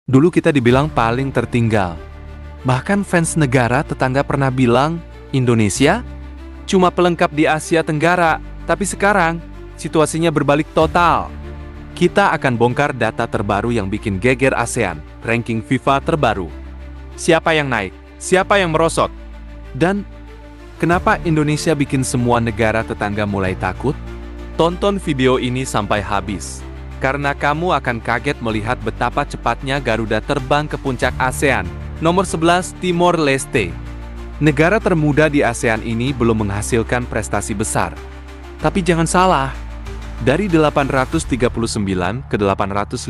Dulu kita dibilang paling tertinggal. Bahkan fans negara tetangga pernah bilang, Indonesia cuma pelengkap di Asia Tenggara. Tapi sekarang, situasinya berbalik total. Kita akan bongkar data terbaru yang bikin geger ASEAN, ranking FIFA terbaru. Siapa yang naik? Siapa yang merosot? Dan kenapa Indonesia bikin semua negara tetangga mulai takut? Tonton video ini sampai habis. Karena kamu akan kaget melihat betapa cepatnya Garuda terbang ke puncak ASEAN. Nomor 11, Timor Leste. Negara termuda di ASEAN ini belum menghasilkan prestasi besar. Tapi jangan salah, dari 839 ke 855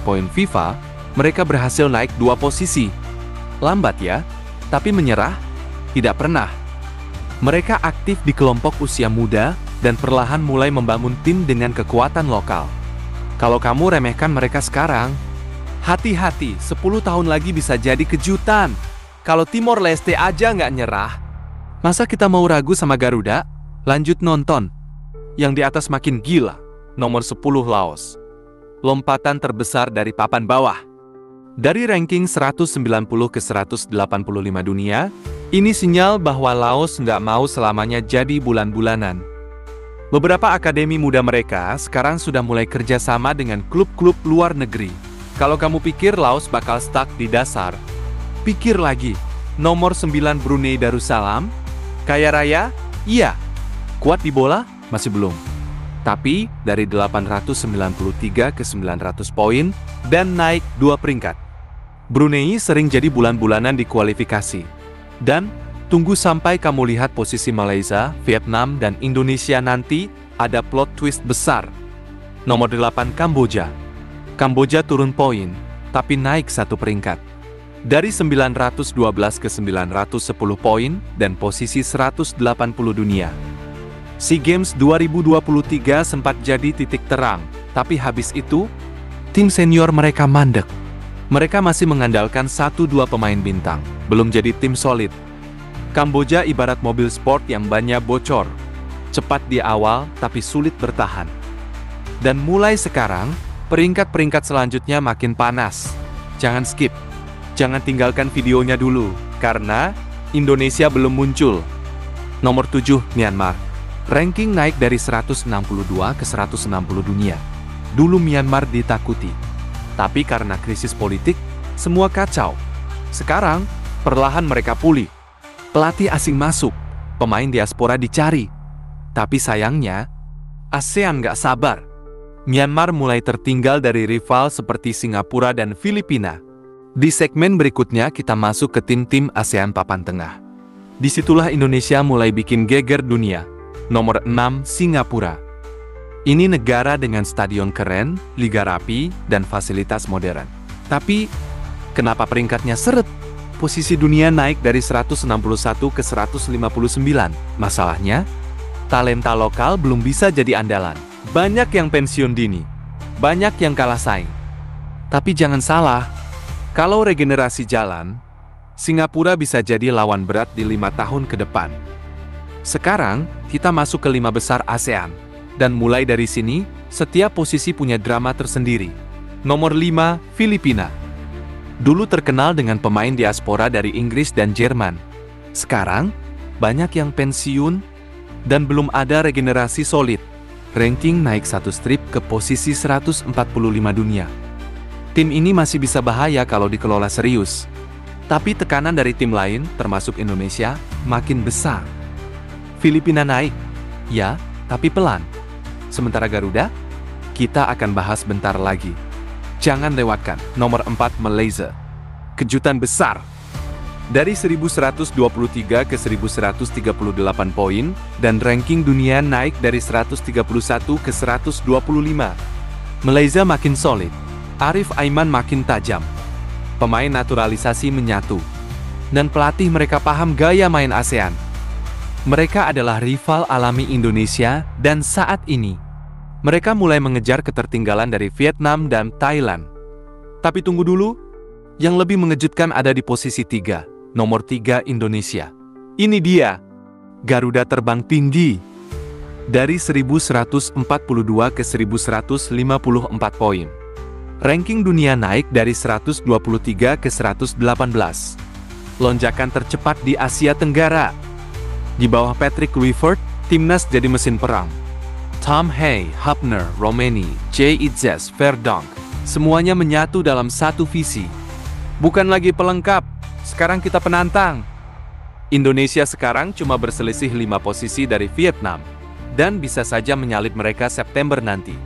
poin FIFA, mereka berhasil naik 2 posisi. Lambat ya, tapi menyerah? Tidak pernah. Mereka aktif di kelompok usia muda dan perlahan mulai membangun tim dengan kekuatan lokal. Kalau kamu remehkan mereka sekarang, hati-hati, 10 tahun lagi bisa jadi kejutan. Kalau Timor Leste aja nggak nyerah, masa kita mau ragu sama Garuda? Lanjut nonton. Yang di atas makin gila. Nomor 10 Laos. Lompatan terbesar dari papan bawah. Dari ranking 190 ke 185 dunia, ini sinyal bahwa Laos nggak mau selamanya jadi bulan-bulanan. Beberapa akademi muda mereka sekarang sudah mulai kerjasama dengan klub-klub luar negeri. Kalau kamu pikir Laos bakal stuck di dasar, pikir lagi. Nomor 9 Brunei Darussalam. Kaya raya? Iya. Kuat di bola? Masih belum. Tapi dari 893 ke 900 poin dan naik 2 peringkat. Brunei sering jadi bulan-bulanan di kualifikasi. Dan tunggu sampai kamu lihat posisi Malaysia, Vietnam, dan Indonesia nanti, ada plot twist besar. Nomor 8 Kamboja. Kamboja turun poin, tapi naik 1 peringkat. Dari 912 ke 910 poin, dan posisi 180 dunia. SEA Games 2023 sempat jadi titik terang, tapi habis itu, tim senior mereka mandek. Mereka masih mengandalkan 1-2 pemain bintang, belum jadi tim solid. Kamboja ibarat mobil sport yang bannya bocor. Cepat di awal, tapi sulit bertahan. Dan mulai sekarang, peringkat-peringkat selanjutnya makin panas. Jangan skip. Jangan tinggalkan videonya dulu, karena Indonesia belum muncul. Nomor 7, Myanmar. Ranking naik dari 162 ke 160 dunia. Dulu Myanmar ditakuti. Tapi karena krisis politik, semua kacau. Sekarang, perlahan mereka pulih. Pelatih asing masuk, pemain diaspora dicari. Tapi sayangnya, ASEAN nggak sabar. Myanmar mulai tertinggal dari rival seperti Singapura dan Filipina. Di segmen berikutnya kita masuk ke tim-tim ASEAN papan tengah. Disitulah Indonesia mulai bikin geger dunia. Nomor 6, Singapura. Ini negara dengan stadion keren, liga rapi, dan fasilitas modern. Tapi, kenapa peringkatnya seret? Posisi dunia naik dari 161 ke 159. Masalahnya, talenta lokal belum bisa jadi andalan. Banyak yang pensiun dini. Banyak yang kalah saing. Tapi jangan salah, kalau regenerasi jalan, Singapura bisa jadi lawan berat di 5 tahun ke depan. Sekarang, kita masuk ke 5 besar ASEAN. Dan mulai dari sini, setiap posisi punya drama tersendiri. Nomor 5, Filipina. Dulu terkenal dengan pemain diaspora dari Inggris dan Jerman. Sekarang, banyak yang pensiun dan belum ada regenerasi solid. Ranking naik 1 strip ke posisi 145 dunia. Tim ini masih bisa bahaya kalau dikelola serius. Tapi tekanan dari tim lain, termasuk Indonesia, makin besar. Filipina naik, ya, tapi pelan. Sementara Garuda, kita akan bahas bentar lagi. Jangan lewatkan. Nomor 4, Malaysia. Kejutan besar. Dari 1123 ke 1138 poin, dan ranking dunia naik dari 131 ke 125. Malaysia makin solid. Arif Aiman makin tajam. Pemain naturalisasi menyatu. Dan pelatih mereka paham gaya main ASEAN. Mereka adalah rival alami Indonesia, dan saat ini, mereka mulai mengejar ketertinggalan dari Vietnam dan Thailand. Tapi tunggu dulu, yang lebih mengejutkan ada di posisi 3, nomor 3 Indonesia. Ini dia, Garuda terbang tinggi. Dari 1142 ke 1154 poin. Ranking dunia naik dari 123 ke 118. Lonjakan tercepat di Asia Tenggara. Di bawah Patrick Kluivert, timnas jadi mesin perang. Tom Hay, Hubner, Romani, J. Itzes, Verdonk, semuanya menyatu dalam satu visi. Bukan lagi pelengkap, sekarang kita penantang. Indonesia sekarang cuma berselisih 5 posisi dari Vietnam, dan bisa saja menyalip mereka September nanti.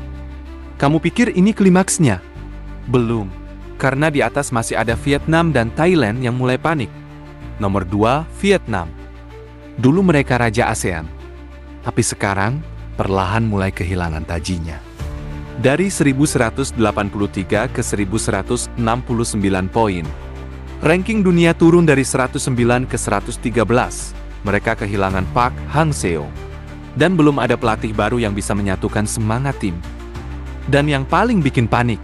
Kamu pikir ini klimaksnya? Belum, karena di atas masih ada Vietnam dan Thailand yang mulai panik. Nomor 2, Vietnam. Dulu mereka raja ASEAN, tapi sekarang perlahan mulai kehilangan tajinya. Dari 1183 ke 1169 poin. Ranking dunia turun dari 109 ke 113. Mereka kehilangan Park Hang-seo. Dan belum ada pelatih baru yang bisa menyatukan semangat tim. Dan yang paling bikin panik,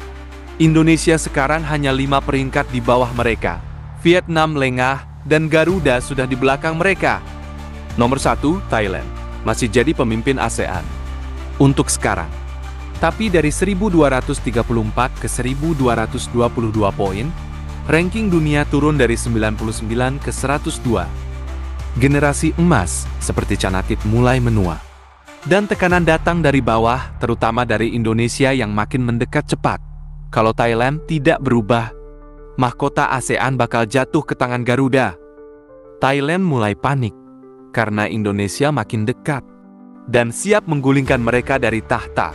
Indonesia sekarang hanya 5 peringkat di bawah mereka. Vietnam lengah dan Garuda sudah di belakang mereka. Nomor 1, Thailand. Masih jadi pemimpin ASEAN untuk sekarang. Tapi dari 1234 ke 1222 poin, ranking dunia turun dari 99 ke 102. Generasi emas seperti Canatip mulai menua. Dan tekanan datang dari bawah, terutama dari Indonesia yang makin mendekat cepat. Kalau Thailand tidak berubah, mahkota ASEAN bakal jatuh ke tangan Garuda. Thailand mulai panik karena Indonesia makin dekat dan siap menggulingkan mereka dari tahta.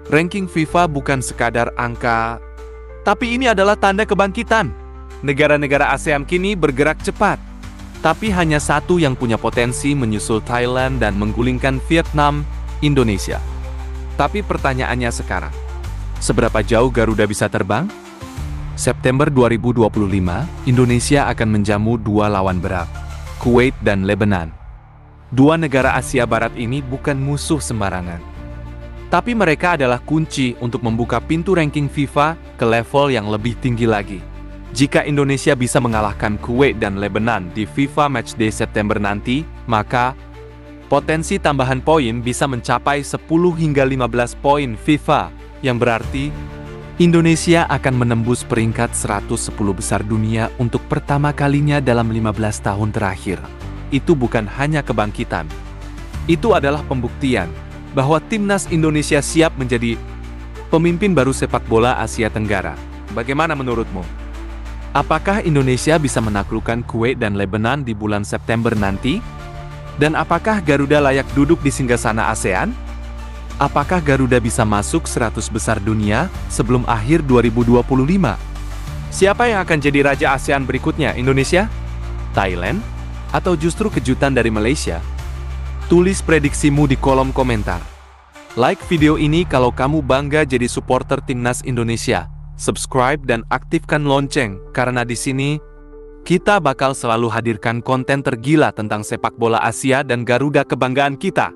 Ranking FIFA bukan sekadar angka, tapi ini adalah tanda kebangkitan. Negara-negara ASEAN kini bergerak cepat, tapi hanya satu yang punya potensi menyusul Thailand dan menggulingkan Vietnam, Indonesia. Tapi pertanyaannya sekarang, seberapa jauh Garuda bisa terbang? September 2025, Indonesia akan menjamu 2 lawan berat, Kuwait dan Lebanon. 2 negara Asia Barat ini bukan musuh sembarangan. Tapi mereka adalah kunci untuk membuka pintu ranking FIFA ke level yang lebih tinggi lagi. Jika Indonesia bisa mengalahkan Kuwait dan Lebanon di FIFA Matchday September nanti, maka potensi tambahan poin bisa mencapai 10 hingga 15 poin FIFA, yang berarti Indonesia akan menembus peringkat 110 besar dunia untuk pertama kalinya dalam 15 tahun terakhir. Itu bukan hanya kebangkitan. Itu adalah pembuktian bahwa timnas Indonesia siap menjadi pemimpin baru sepak bola Asia Tenggara. Bagaimana menurutmu? Apakah Indonesia bisa menaklukkan Kuwait dan Lebanon di bulan September nanti? Dan apakah Garuda layak duduk di singgasana ASEAN? Apakah Garuda bisa masuk 100 besar dunia sebelum akhir 2025? Siapa yang akan jadi raja ASEAN berikutnya? Indonesia? Thailand? Atau justru kejutan dari Malaysia? Tulis prediksimu di kolom komentar. Like video ini kalau kamu bangga jadi supporter timnas Indonesia. Subscribe dan aktifkan lonceng, karena di sini kita bakal selalu hadirkan konten tergila tentang sepak bola Asia dan Garuda kebanggaan kita.